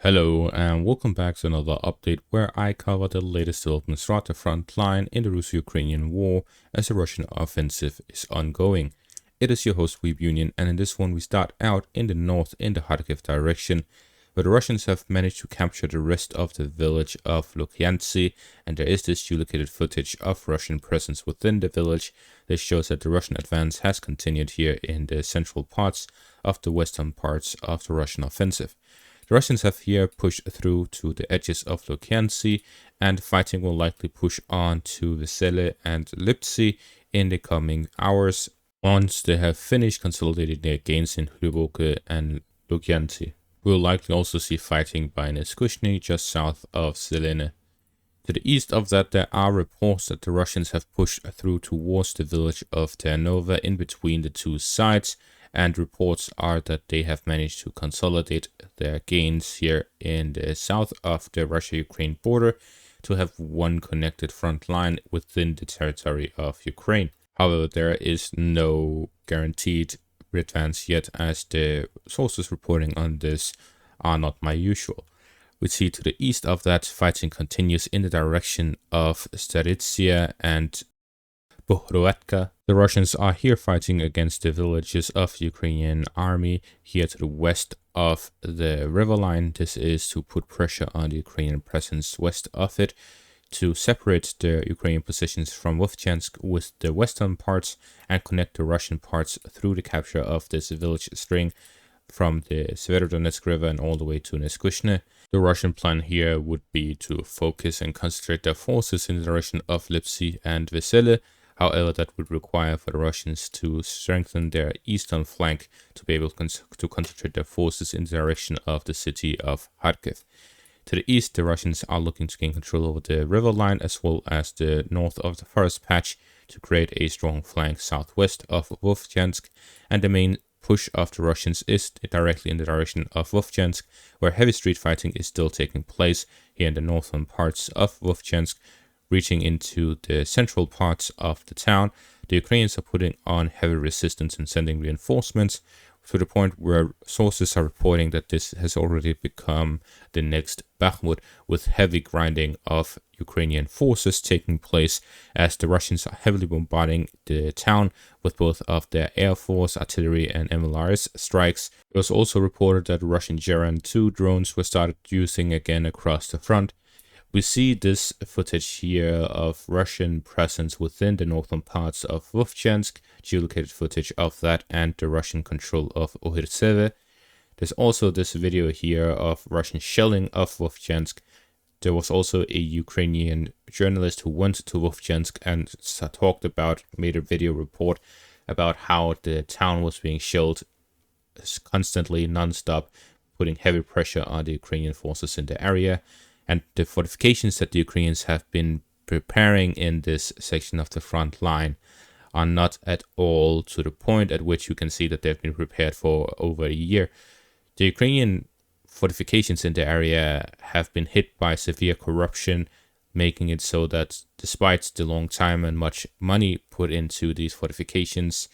Hello and welcome back to another update where I cover the latest developments throughout the front line in the Russo-Ukrainian war as the Russian offensive is ongoing. It is your host Weeb Union, and in this one we start out in the north in the Kharkiv direction, where the Russians have managed to capture the rest of the village of Luk'yantsi, and there is this duplicated footage of Russian presence within the village that shows that the Russian advance has continued here in the central parts of the western parts of the Russian offensive. The Russians have here pushed through to the edges of Luk'yantsi, and fighting will likely push on to Vesele and Liptsi in the coming hours once they have finished consolidating their gains in Hryboke and Luk'yantsi. We will likely also see fighting by Neskushny just south of Zelene. To the east of that, there are reports that the Russians have pushed through towards the village of Ternova in between the two sides, and reports are that they have managed to consolidate their gains here in the south of the Russia-Ukraine border to have one connected front line within the territory of Ukraine. However, there is no guaranteed advance yet, as the sources reporting on this are not my usual. We see to the east of that, fighting continues in the direction of Staritsia and Bohroetka. The Russians are here fighting against the villages of the Ukrainian army here to the west of the river line. This is to put pressure on the Ukrainian presence west of it, to separate the Ukrainian positions from Vovchansk with the western parts and connect the Russian parts through the capture of this village string from the Severodonetsk river and all the way to Neskushne. The Russian plan here would be to focus and concentrate their forces in the direction of Liptsi and Vesele. However, that would require for the Russians to strengthen their eastern flank to be able to concentrate their forces in the direction of the city of Kharkiv. To the east, the Russians are looking to gain control over the river line as well as the north of the forest patch to create a strong flank southwest of Vovchansk, and the main push of the Russians is directly in the direction of Vovchansk, where heavy street fighting is still taking place here in the northern parts of Vovchansk, reaching into the central parts of the town. The Ukrainians are putting on heavy resistance and sending reinforcements to the point where sources are reporting that this has already become the next Bakhmut, with heavy grinding of Ukrainian forces taking place as the Russians are heavily bombarding the town with both of their air force, artillery and MLRS strikes. It was also reported that Russian Geran 2 drones were started using again across the front. We see this footage here of Russian presence within the northern parts of Vovchansk, geolocated footage of that and the Russian control of Ohirseve. There's also this video here of Russian shelling of Vovchansk. There was also a Ukrainian journalist who went to Vovchansk and made a video report about how the town was being shelled constantly, non-stop, putting heavy pressure on the Ukrainian forces in the area. And the fortifications that the Ukrainians have been preparing in this section of the front line are not at all to the point at which you can see that they've been prepared for over a year. The Ukrainian fortifications in the area have been hit by severe corruption, making it so that despite the long time and much money put into these fortifications,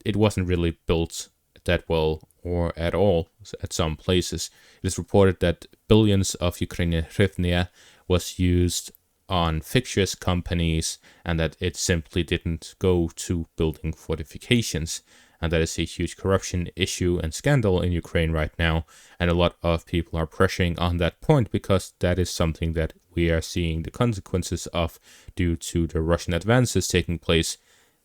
it wasn't really built that well or at all at some places. It is reported that billions of Ukrainian hryvnia was used on fictitious companies and that it simply didn't go to building fortifications. And that is a huge corruption issue and scandal in Ukraine right now. And a lot of people are pressuring on that point because that is something that we are seeing the consequences of due to the Russian advances taking place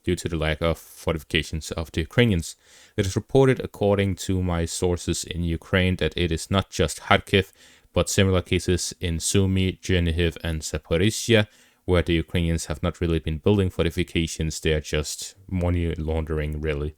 due to the lack of fortifications of the Ukrainians. It is reported, according to my sources in Ukraine, that it is not just Kharkiv, but similar cases in Sumy, Chernihiv and Zaporizhia, where the Ukrainians have not really been building fortifications, they are just money laundering, really.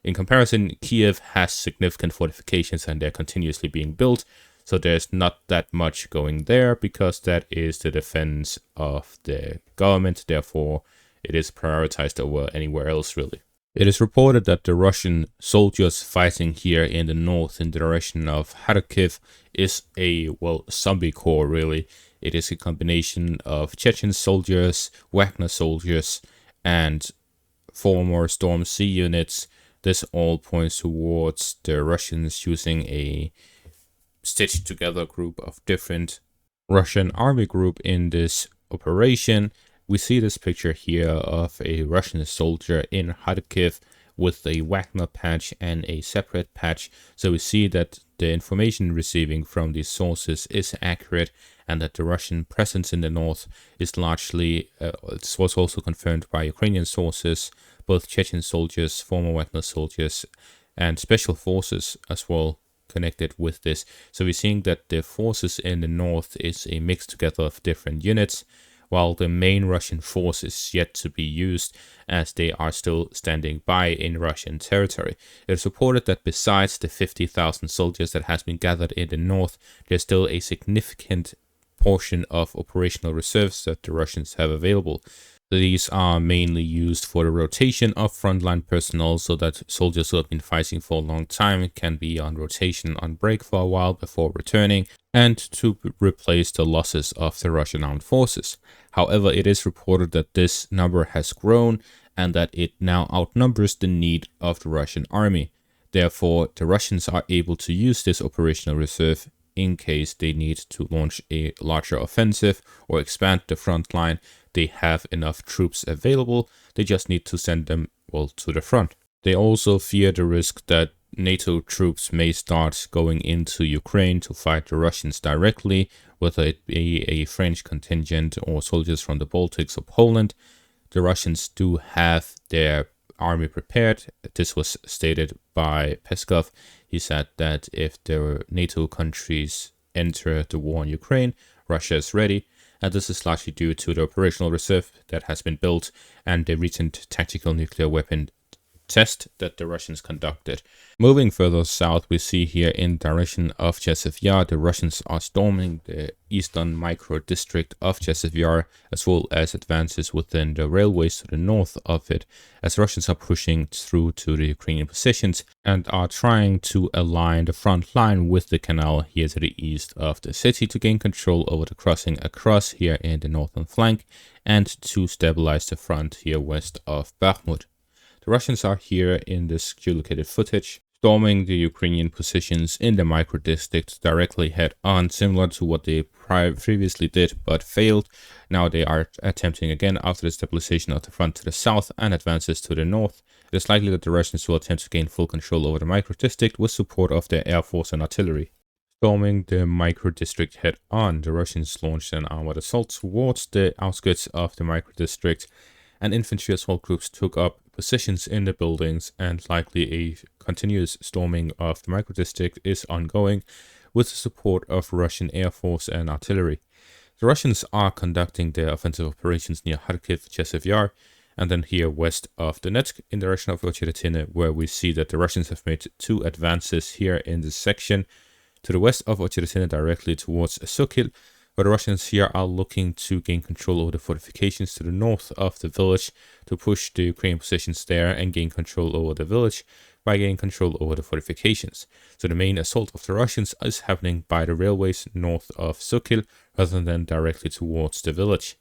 In comparison, Kiev has significant fortifications and they're continuously being built, so there's not that much going there because that is the defense of the government, therefore it is prioritized over anywhere else, really. It is reported that the Russian soldiers fighting here in the north in the direction of Kharkiv is a, zombie corps, really. It is a combination of Chechen soldiers, Wagner soldiers, and former Storm Sea units. This all points towards the Russians using a stitched together group of different Russian army group in this operation. We see this picture here of a Russian soldier in Kharkiv with a Wagner patch and a separate patch. So we see that the information receiving from these sources is accurate, and that the Russian presence in the north is largely, this was also confirmed by Ukrainian sources, both Chechen soldiers, former Wagner soldiers, and special forces as well connected with this. So we're seeing that the forces in the north is a mix together of different units, while the main Russian force is yet to be used, as they are still standing by in Russian territory. It is reported that besides the 50,000 soldiers that has been gathered in the north, there's still a significant portion of operational reserves that the Russians have available. These are mainly used for the rotation of frontline personnel, so that soldiers who have been fighting for a long time can be on rotation on break for a while before returning, and to replace the losses of the Russian armed forces. However, it is reported that this number has grown and that it now outnumbers the need of the Russian army. Therefore, the Russians are able to use this operational reserve in case they need to launch a larger offensive or expand the front line. They have enough troops available, they just need to send them, well, to the front. They also fear the risk that NATO troops may start going into Ukraine to fight the Russians directly, whether it be a French contingent or soldiers from the Baltics or Poland. The Russians do have their army prepared. This was stated by Peskov. He said that if the NATO countries enter the war in Ukraine, Russia is ready. And this is largely due to the operational reserve that has been built and the recent tactical nuclear weapon test that the Russians conducted. Moving further south, we see here in direction of Chasiv Yar, the Russians are storming the eastern micro district of Chasiv Yar, as well as advances within the railways to the north of it, as Russians are pushing through to the Ukrainian positions and are trying to align the front line with the canal here to the east of the city to gain control over the crossing across here in the northern flank and to stabilize the front here west of Bakhmut. The Russians are here in this geolocated footage, storming the Ukrainian positions in the micro-district directly head-on, similar to what they previously did but failed. Now they are attempting again after the stabilization of the front to the south and advances to the north. It is likely that the Russians will attempt to gain full control over the micro-district with support of their air force and artillery. Storming the micro-district head-on, the Russians launched an armored assault towards the outskirts of the micro-district, and infantry assault groups took up positions in the buildings, and likely a continuous storming of the micro-district is ongoing with the support of Russian air force and artillery. The Russians are conducting their offensive operations near Kharkiv, Chasiv Yar, and then here west of Donetsk in the direction of Ocheretine, where we see that the Russians have made two advances here in this section to the west of Ocheretine directly towards Sukil, but the Russians here are looking to gain control over the fortifications to the north of the village to push the Ukrainian positions there and gain control over the village by gaining control over the fortifications. So the main assault of the Russians is happening by the railways north of Sukil rather than directly towards the village.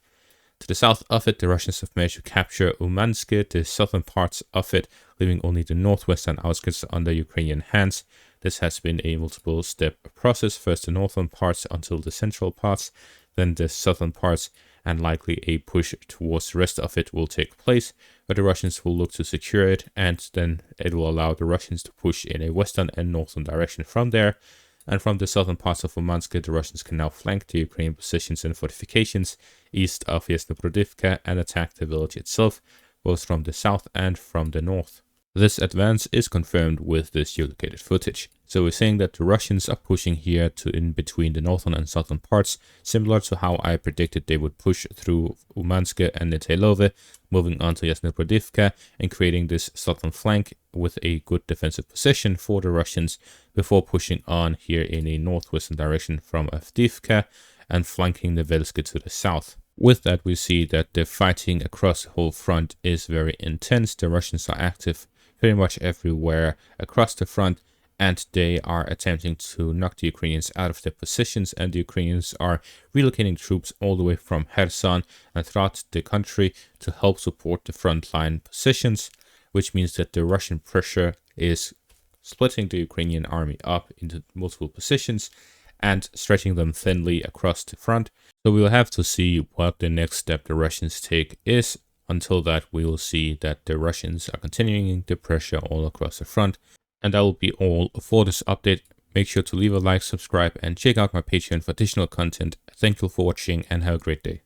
To the south of it, the Russians have managed to capture Umansk, the southern parts of it, leaving only the northwestern outskirts under Ukrainian hands. This has been a multiple-step process, first the northern parts until the central parts, then the southern parts, and likely a push towards the rest of it will take place, but the Russians will look to secure it, and then it will allow the Russians to push in a western and northern direction from there. And from the southern parts of Umansk, the Russians can now flank the Ukrainian positions and fortifications east of Yasnoprodivka and attack the village itself, both from the south and from the north. This advance is confirmed with this geolocated footage. So we're saying that the Russians are pushing here to in between the northern and southern parts, similar to how I predicted they would push through Umansk and Netailove, moving on to Yasnoprodivka and creating this southern flank with a good defensive position for the Russians before pushing on here in a northwestern direction from Avdiivka and flanking the Velske to the south. With that, we see that the fighting across the whole front is very intense. The Russians are active pretty much everywhere across the front, and they are attempting to knock the Ukrainians out of their positions, and the Ukrainians are relocating troops all the way from Kherson and throughout the country to help support the frontline positions, which means that the Russian pressure is splitting the Ukrainian army up into multiple positions, and stretching them thinly across the front. So we will have to see what the next step the Russians take is. Until that, we will see that the Russians are continuing the pressure all across the front. And that will be all for this update. Make sure to leave a like, subscribe, and check out my Patreon for additional content. Thank you for watching and have a great day.